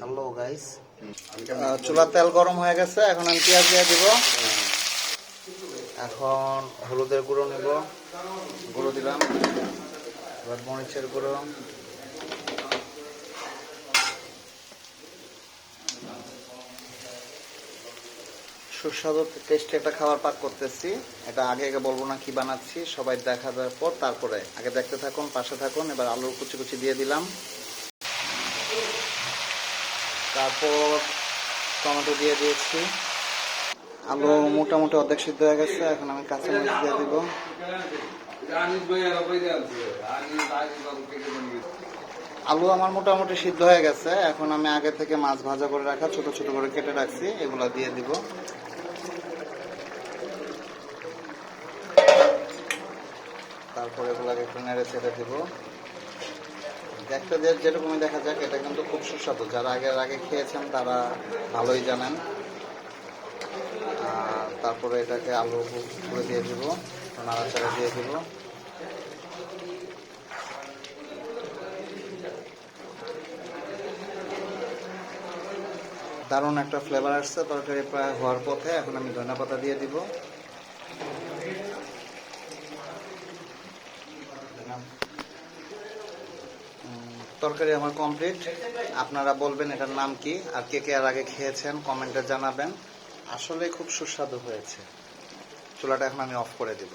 Hello guys, চুলার তেল গরম হয়ে গেছে। এখন আমি পেঁয়াজ দিয়ে দিব। এখন হলুদের গুঁড়ো নেব, গুঁড়ো দিলাম। এবার মরিচের গুঁড়ো, সুস্বাদু টেস্টি একটা খাবার পাক করতেছি। এটা আগে আগে বলবো না কি বানাচ্ছি, সবাই দেখা দেওয়ার পর তারপরে আগে দেখতে থাকুন, পাশে থাকুন। এবার আলুর কুচি কুচি দিয়ে দিলাম, তারপর টমেটো দিয়ে দিয়েছি। আলু মোটামুটি অর্ধেক সিদ্ধ হয়ে গেছে। এখন আমি কাঁচামরিচ দিয়ে দিব। আলু আমার মোটামুটি সিদ্ধ হয়ে গেছে। এখন আমি আগে থেকে মাছ ভাজা করে রাখা ছোট ছোট করে কেটে রাখছি, এগুলো দিয়ে দিব। তারপর এগুলোকে একটু নেড়ে ছেড়ে দিব। দেখতে যেরকমই দেখা যাক, এটা কিন্তু খুব সুস্বাদু। যারা আগে খেয়েছেন তারা ভালোই জানেন। তারপরে এটাকে আলু করে দিয়ে দিব, নাড়াচাড়া দিয়ে দিব। দারুণ একটা ফ্লেভার আসছে, তরকারি প্রায় হওয়ার পথে। এখন আমি ধনেপাতা দিয়ে দিব। তরকারি আমার কমপ্লিট। আপনারা বলবেন এটার নাম কি, আর কে কে আর আগে খেয়েছেন কমেন্টে জানাবেন। আসলে খুব সুস্বাদু হয়েছে। চুলাটা এখন আমি অফ করে দিব।